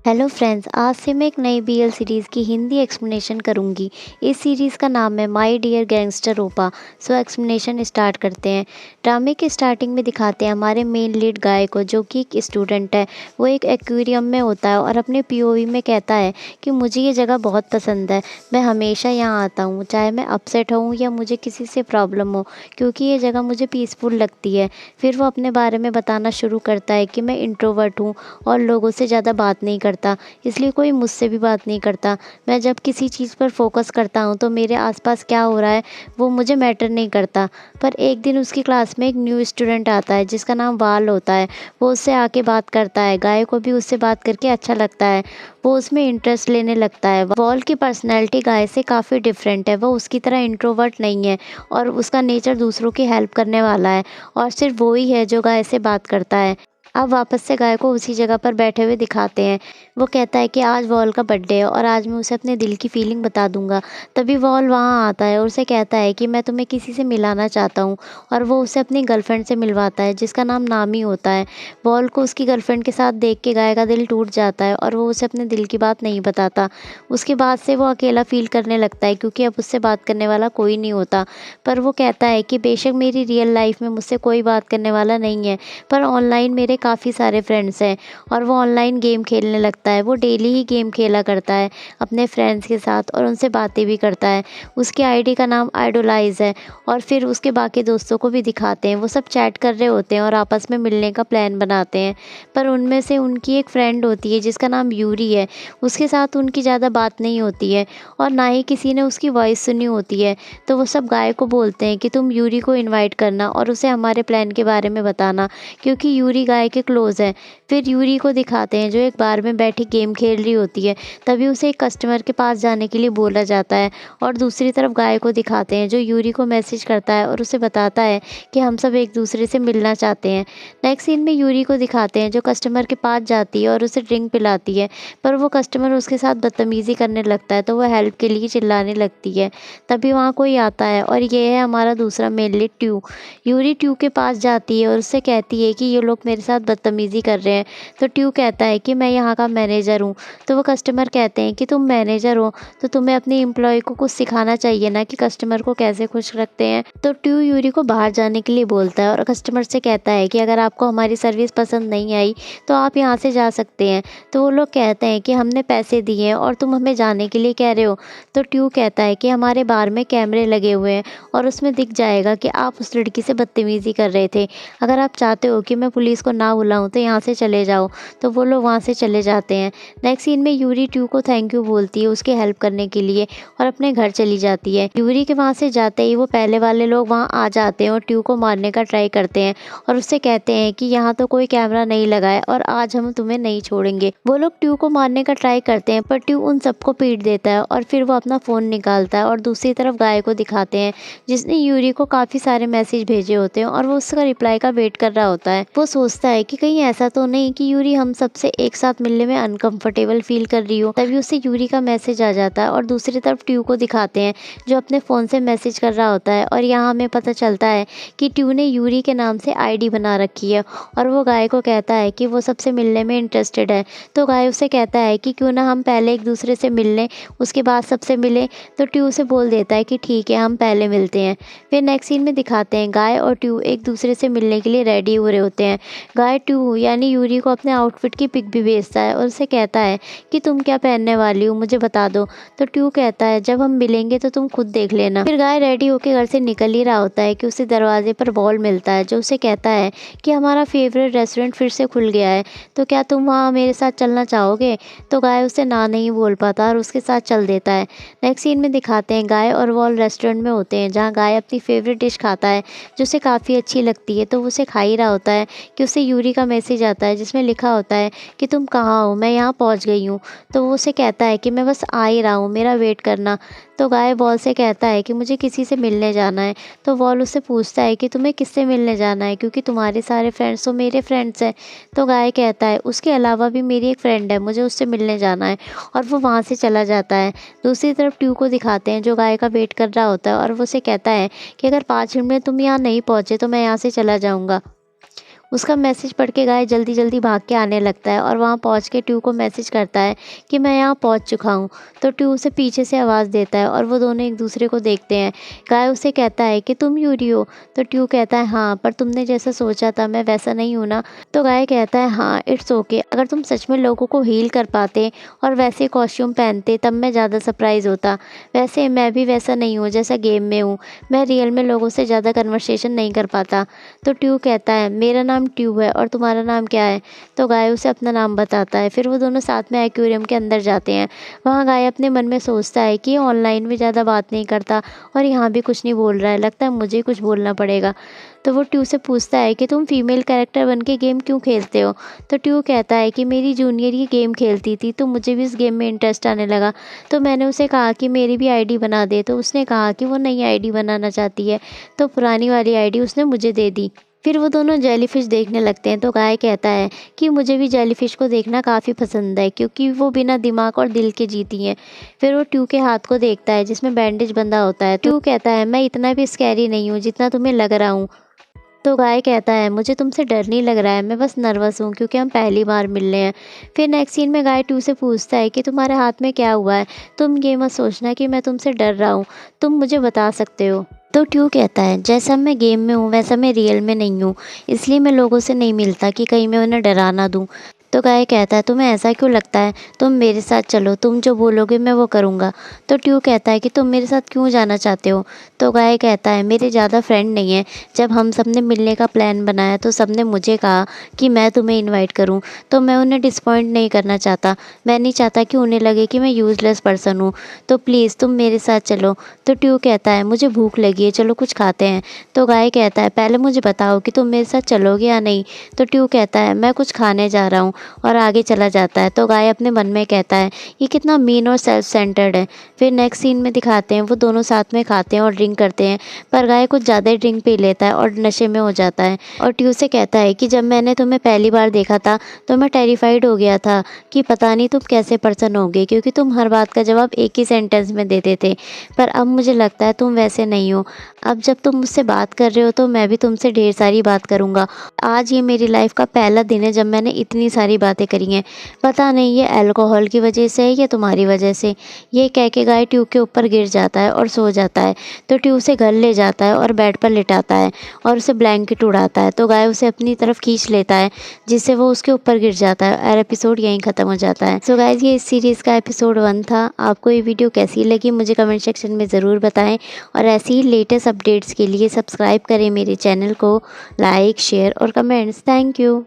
Hello friends, आज से मैं एक नई बीएल सीरीज़ की हिंदी एक्सप्लेनेशन करूंगी। इस सीरीज़ का नाम है my dear gangster oppa. So explanation start करते हैं। ड्रामे के स्टार्टिंग में दिखाते हैं हमारे मेन लीड गाय को, जो कि एक स्टूडेंट है। वो एक एक्वेरियम में होता है और अपने पीओवी में कहता है कि मुझे ये जगह बहुत पसंद है, मैं हमेशा यहाँ आता हूँ, चाहे मैं अपसेट हूँ या मुझे किसी से प्रॉब्लम हो, क्योंकि ये जगह मुझे पीसफुल लगती है। फिर वो अपने बारे में बताना शुरू करता है कि मैं इंट्रोवर्ट हूँ और लोगों से ज़्यादा बात नहीं करता, इसलिए कोई मुझसे भी बात नहीं करता। मैं जब किसी चीज़ पर फोकस करता हूँ तो मेरे आसपास क्या हो रहा है वो मुझे मैटर नहीं करता। पर एक दिन उसकी क्लास में एक न्यू स्टूडेंट आता है जिसका नाम वाल होता है। वो उससे आके बात करता है। गाय को भी उससे बात करके अच्छा लगता है। वो उसमें इंटरेस्ट लेने लगता है। वॉल की पर्सनैलिटी गाय से काफ़ी डिफरेंट है। वो उसकी तरह इंट्रोवर्ट नहीं है और उसका नेचर दूसरों की हेल्प करने वाला है, और सिर्फ वो ही है जो गाय से बात करता है। अब वापस से गाय को उसी जगह पर बैठे हुए दिखाते हैं। वो कहता है कि आज वॉल का बर्थडे है और आज मैं उसे अपने दिल की फीलिंग बता दूंगा। तभी वॉल वहाँ आता है और उसे कहता है कि मैं तुम्हें किसी से मिलाना चाहता हूँ, और वो उसे अपनी गर्लफ्रेंड से मिलवाता है जिसका नाम नामी होता है। वॉल को उसकी गर्लफ्रेंड के साथ देख के गाय का दिल टूट जाता है और वो उसे अपने दिल की बात नहीं बताता। उसके बाद से वो अकेला फील करने लगता है क्योंकि अब उससे बात करने वाला कोई नहीं होता। पर वो कहता है कि बेशक मेरी रियल लाइफ में मुझसे कोई बात करने वाला नहीं है, पर ऑनलाइन मेरे काफ़ी सारे फ्रेंड्स हैं। और वो ऑनलाइन गेम खेलने लगता है। वो डेली ही गेम खेला करता है अपने फ्रेंड्स के साथ और उनसे बातें भी करता है। उसकी आईडी का नाम आइडोलाइज है। और फिर उसके बाकी दोस्तों को भी दिखाते हैं। वो सब चैट कर रहे होते हैं और आपस में मिलने का प्लान बनाते हैं। पर उनमें से उनकी एक फ्रेंड होती है जिसका नाम यूरी है। उसके साथ उनकी ज़्यादा बात नहीं होती है और ना ही किसी ने उसकी वॉइस सुनी होती है। तो वो सब गाय को बोलते हैं कि तुम यूरी को इनवाइट करना और उसे हमारे प्लान के बारे में बताना, क्योंकि यूरी गाय के क्लोज है। फिर यूरी को दिखाते हैं जो एक बार में बैठी गेम खेल रही होती है। तभी उसे एक कस्टमर के पास जाने के लिए बोला जाता है। और दूसरी तरफ गाय को दिखाते हैं जो यूरी को मैसेज करता है और उसे बताता है कि हम सब एक दूसरे से मिलना चाहते हैं। नेक्स्ट सीन में यूरी को दिखाते हैं जो कस्टमर के पास जाती है और उसे ड्रिंक पिलाती है। पर वो कस्टमर उसके साथ बदतमीजी करने लगता है तो वह हेल्प के लिए चिल्लाने लगती है। तभी वहाँ कोई आता है और ये है हमारा दूसरा मेन लीड ट्यू। यूरी ट्यू के पास जाती है और उससे कहती है कि ये लोग मेरे साथ बदतमीजी कर रहे हैं। तो ट्यू कहता है कि मैं यहाँ का मैनेजर हूँ। तो वो कस्टमर कहते हैं कि तुम मैनेजर हो तो तुम्हें अपने एम्प्लॉय को कुछ सिखाना चाहिए ना कि कस्टमर को कैसे खुश रखते हैं। तो ट्यू यूरी को बाहर जाने के लिए बोलता है और कस्टमर से कहता है कि अगर आपको हमारी सर्विस पसंद नहीं आई तो आप यहाँ से जा सकते हैं। तो वो लोग कहते हैं कि हमने पैसे दिए हैं और तुम हमें जाने के लिए कह रहे हो। तो ट्यू कहता है कि हमारे बार में कैमरे लगे हुए हैं और उसमें दिख जाएगा कि आप उस लड़की से बदतमीजी कर रहे थे। अगर आप चाहते हो कि मैं पुलिस को ना बुलाऊं तो यहाँ से चले जाओ। तो वो लोग वहाँ से चले जाते हैं। नेक्स्ट सीन में यूरी ट्यू को थैंक यू बोलती है उसकी हेल्प करने के लिए और अपने घर चली जाती है। यूरी के वहाँ से जाते ही वो पहले वाले लोग वहाँ आ जाते हैं और ट्यू को मारने का ट्राई करते हैं और उससे कहते हैं कि यहाँ तो कोई कैमरा नहीं लगा है और आज हम तुम्हें नहीं छोड़ेंगे। वो लोग ट्यू को मारने का ट्राई करते हैं पर ट्यू उन सबको पीट देता है और फिर वो अपना फ़ोन निकालता है और दूसरी तरफ गाय को दिखाते हैं जिसने यूरी को काफ़ी सारे मैसेज भेजे होते हैं और वो उसका रिप्लाई का वेट कर रहा होता है। वो सोचता है कि कहीं ऐसा तो नहीं कि यूरी हम सबसे एक साथ मिलने में अनकंफर्टेबल फील कर रही हो। तभी उसे यूरी का मैसेज आ जाता है और दूसरी तरफ ट्यू को दिखाते हैं जो अपने फ़ोन से मैसेज कर रहा होता है। और यहाँ हमें पता चलता है कि ट्यू ने यूरी के नाम से आईडी बना रखी है और वो गाय को कहता है कि वो सबसे मिलने में इंटरेस्टेड है। तो गाय उसे कहता है कि क्यों ना हम पहले एक दूसरे से मिल लें, उसके बाद सबसे मिले। तो ट्यू उसे बोल देता है कि ठीक है, हम पहले मिलते हैं। फिर नेक्स्ट सीन में दिखाते हैं गाय और ट्यू एक दूसरे से मिलने के लिए रेडी हो रहे होते हैं। गाय ट्यू यानी यूरी को अपने आउटफिट की पिक भी भेजता है और उसे कहता है कि तुम क्या पहनने वाली हो मुझे बता दो। तो ट्यू कहता है जब हम मिलेंगे तो तुम खुद देख लेना। फिर गाय रेडी होकर घर से निकल ही रहा होता है कि उसे दरवाजे पर बॉल मिलता है जो उसे कहता है कि हमारा फेवरेट रेस्टोरेंट फिर से खुल गया है, तो क्या तुम वहाँ मेरे साथ चलना चाहोगे। तो गाय उसे ना नहीं बोल पाता और उसके साथ चल देता है। नेक्स्ट सीन में दिखाते हैं गाय और वॉल रेस्टोरेंट में होते हैं जहाँ गाय अपनी फेवरेट डिश खाता है जो उसे काफ़ी अच्छी लगती है। तो वो उसे खा ही रहा होता है कि उसे यूरी का मैसेज आता है जिसमें लिखा होता है कि तुम कहाँ हो, मैं यहाँ पहुँच गई हूँ। तो वो उसे कहता है कि मैं बस आ ही रहा हूँ, मेरा वेट करना। तो गाय वॉल से कहता है कि मुझे किसी से मिलने जाना है। तो वॉल उससे पूछता है कि तुम्हें किससे मिलने जाना है, क्योंकि तुम्हारे सारे फ्रेंड्स तो मेरे फ्रेंड्स हैं। तो गाय कहता है उसके अलावा भी मेरी एक फ्रेंड है, मुझे उससे मिलने जाना है। और वो वहाँ से चला जाता है। दूसरी तरफ ट्यू को दिखाते हैं जो गाय का वेट कर रहा होता है और वो उसे कहता है कि अगर 5 मिनट में तुम यहाँ नहीं पहुँचे तो मैं यहाँ से चला जाऊँगा। उसका मैसेज पढ़ के गाय जल्दी जल्दी भाग के आने लगता है और वहाँ पहुँच के ट्यू को मैसेज करता है कि मैं यहाँ पहुँच चुका हूँ। तो ट्यू उसे पीछे से आवाज़ देता है और वो दोनों एक दूसरे को देखते हैं। गाय उसे कहता है कि तुम यूरी हो? तो ट्यू कहता है हाँ, पर तुमने जैसा सोचा था मैं वैसा नहीं हूँ ना। तो गाय कहता है हाँ, इट्स ओके। अगर तुम सच में लोगों को हील कर पाते और वैसे कॉस्ट्यूम पहनते तब मैं ज़्यादा सरप्राइज़ होता। वैसे मैं भी वैसा नहीं हूँ जैसा गेम में हूँ। मैं रियल में लोगों से ज़्यादा कन्वर्सेशन नहीं कर पाता। तो ट्यू कहता है मेरा नाम ट्यू है और तुम्हारा नाम क्या है? तो गाय उसे अपना नाम बताता है। फिर वो दोनों साथ में एक्वेरियम के अंदर जाते हैं। वहाँ गाय अपने मन में सोचता है कि ये ऑनलाइन भी ज़्यादा बात नहीं करता और यहाँ भी कुछ नहीं बोल रहा है, लगता है मुझे कुछ बोलना पड़ेगा। तो वो ट्यू से पूछता है कि तुम फीमेल कैरेक्टर बन के गेम क्यों खेलते हो? तो ट्यू कहता है कि मेरी जूनियर ये गेम खेलती थी तो मुझे भी इस गेम में इंटरेस्ट आने लगा। तो मैंने उसे कहा कि मेरी भी आईडी बना दे। तो उसने कहा कि वो नई आईडी बनाना चाहती है, तो पुरानी वाली आईडी उसने मुझे दे दी। फिर वो दोनों जेलीफ़िश देखने लगते हैं। तो गाय कहता है कि मुझे भी जेलीफ़िश को देखना काफ़ी पसंद है क्योंकि वो बिना दिमाग और दिल के जीती हैं। फिर वो ट्यू के हाथ को देखता है जिसमें बैंडेज बंधा होता है। ट्यू कहता है मैं इतना भी स्कैरी नहीं हूँ जितना तुम्हें लग रहा हूँ। तो गाय कहता है मुझे तुमसे डर नहीं लग रहा है, मैं बस नर्वस हूँ क्योंकि हम पहली बार मिल रहे हैं। फिर नेक्स्ट सीन में गाय ट्यू से पूछता है कि तुम्हारे हाथ में क्या हुआ है? तुम ये मत सोचना कि मैं तुमसे डर रहा हूँ, तुम मुझे बता सकते हो। तो ट्यू कहता है जैसा मैं गेम में हूँ वैसा मैं रियल में नहीं हूँ, इसलिए मैं लोगों से नहीं मिलता कि कहीं मैं उन्हें डरा ना दूँ। तो गाय कहता है तुम्हें ऐसा क्यों लगता है? तुम मेरे साथ चलो, तुम जो बोलोगे मैं वो करूँगा। तो ट्यू कहता है कि तुम मेरे साथ क्यों जाना चाहते हो? तो गाय कहता है मेरे ज़्यादा फ्रेंड नहीं है। जब हम सब ने मिलने का प्लान बनाया तो सब ने मुझे कहा कि मैं तुम्हें इनवाइट करूं, तो मैं उन्हें डिसपॉइंट नहीं करना चाहता। मैं नहीं चाहता कि उन्हें लगे कि मैं यूज़लेस पर्सन हूँ, तो प्लीज़ तुम मेरे साथ चलो। तो ट्यू कहता है मुझे भूख लगी है, चलो कुछ खाते हैं। तो गाय कहता है पहले मुझे बताओ कि तुम मेरे साथ चलोगे या नहीं। तो ट्यू कहता है मैं कुछ खाने जा रहा हूँ और आगे चला जाता है। तो गाय अपने मन में कहता है ये कितना मीन और सेल्फ सेंटर्ड है। फिर नेक्स्ट सीन में दिखाते हैं वो दोनों साथ में खाते हैं और ड्रिंक करते हैं, पर गाय कुछ ज़्यादा ही ड्रिंक पी लेता है और नशे में हो जाता है और ट्यू से कहता है कि जब मैंने तुम्हें पहली बार देखा था तो मैं टेरिफाइड हो गया था कि पता नहीं तुम कैसे पर्सन होगे, क्योंकि तुम हर बात का जवाब एक ही सेंटेंस में देते थे। पर अब मुझे लगता है तुम वैसे नहीं हो। अब जब तुम मुझसे बात कर रहे हो तो मैं भी तुमसे ढेर सारी बात करूँगा। आज ये मेरी लाइफ का पहला दिन है जब मैंने इतनी सारी बातें करी हैं। पता नहीं ये अल्कोहल की वजह से है या तुम्हारी वजह से। ये कह के गाय ट्यू के ऊपर गिर जाता है और सो जाता है। तो ट्यू उसे घर ले जाता है और बेड पर लिटाता है और उसे ब्लैंकेट उड़ाता है। तो गाय उसे अपनी तरफ खींच लेता है जिससे वो उसके ऊपर गिर जाता है और एपिसोड यहीं ख़त्म हो जाता है। सो गाइज ये इस सीरीज़ का एपिसोड 1 था। आपको ये वीडियो कैसी लगी मुझे कमेंट सेक्शन में ज़रूर बताएं और ऐसी ही लेटेस्ट अपडेट्स के लिए सब्सक्राइब करें मेरे चैनल को, लाइक शेयर और कमेंट्स। Thank you.